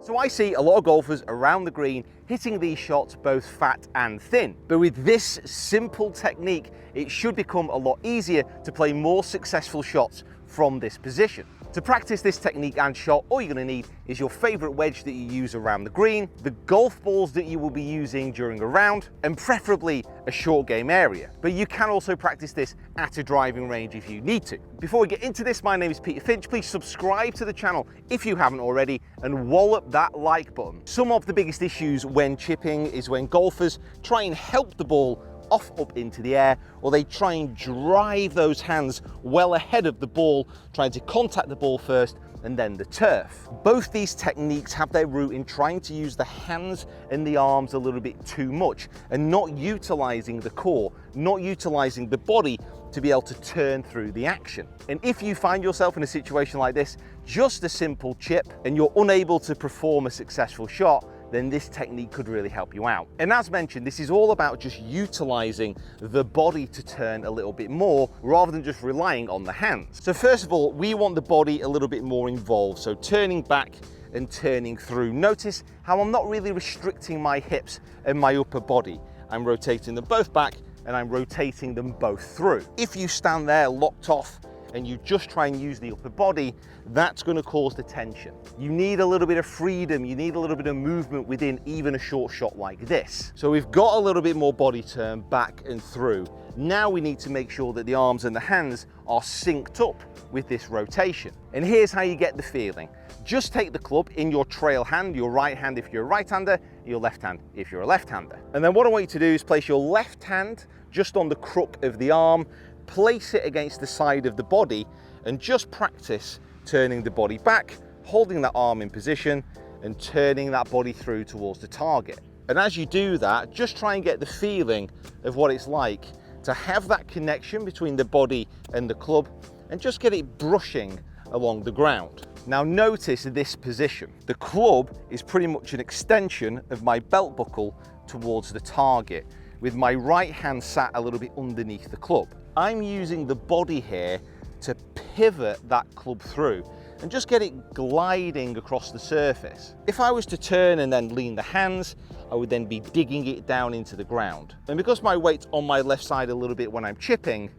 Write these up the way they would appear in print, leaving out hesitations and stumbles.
So I see a lot of golfers around the green hitting these shots both fat and thin. But with this simple technique, it should become a lot easier to play more successful shots from this position. To practice this technique and shot, all you're going to need is your favorite wedge that you use around the green, the golf balls that you will be using during a round, and preferably a short game area. But you can also practice this at a driving range if you need to. Before we get into this, my name is Peter Finch. Please subscribe to the channel if you haven't already and wallop that like button. Some of the biggest issues when chipping is when golfers try and help the ball off up into the air, or they try and drive those hands well ahead of the ball, trying to contact the ball first and then the turf. Both these techniques have their root in trying to use the hands and the arms a little bit too much and not utilizing the core, not utilizing the body to be able to turn through the action. And if you find yourself in a situation like this, just a simple chip, and you're unable to perform a successful shot, then this technique could really help you out. And as mentioned, this is all about just utilizing the body to turn a little bit more rather than just relying on the hands. So first of all, we want the body a little bit more involved. So turning back and turning through. Notice how I'm not really restricting my hips and my upper body. I'm rotating them both back and I'm rotating them both through. If you stand there locked off and you just try and use the upper body, that's going to cause the tension. You need a little bit of freedom, you need a little bit of movement within even a short shot like this. So we've got a little bit more body turn back and through. Now we need to make sure that the arms and the hands are synced up with this rotation. And here's how you get the feeling. Just take the club in your trail hand, your right hand if you're a right-hander, your left hand if you're a left-hander. And then what I want you to do is place your left hand just on the crook of the arm, place it against the side of the body, and just practice turning the body back, holding that arm in position and turning that body through towards the target. And as you do that, just try and get the feeling of what it's like to have that connection between the body and the club and just get it brushing along the ground. Now notice this position. The club is pretty much an extension of my belt buckle towards the target, with my right hand sat a little bit underneath the club. I'm using the body here to pivot that club through and just get it gliding across the surface. If I was to turn and then lean the hands, I would then be digging it down into the ground. And because my weight's on my left side a little bit when I'm chipping,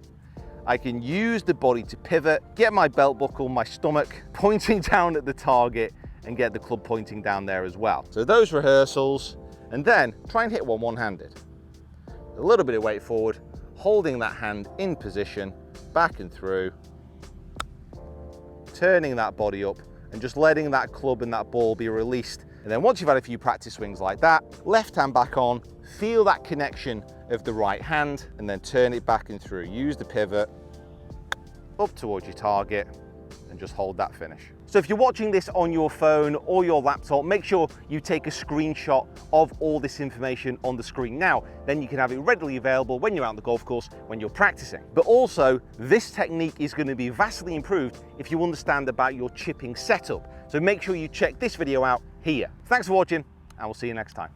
I can use the body to pivot, get my belt buckle, my stomach pointing down at the target and get the club pointing down there as well. So those rehearsals, and then try and hit one one-handed. A little bit of weight forward, holding that hand in position, back and through, turning that body up and just letting that club and that ball be released. And then once you've had a few practice swings like that, left hand back on, feel that connection of the right hand and then turn it back and through. Use the pivot up towards your target and just hold that finish. So if you're watching this on your phone or your laptop, make sure you take a screenshot of all this information on the screen now. Then you can have it readily available when you're out on the golf course, when you're practicing. But also, this technique is going to be vastly improved if you understand about your chipping setup. So make sure you check this video out here. Thanks for watching, and we'll see you next time.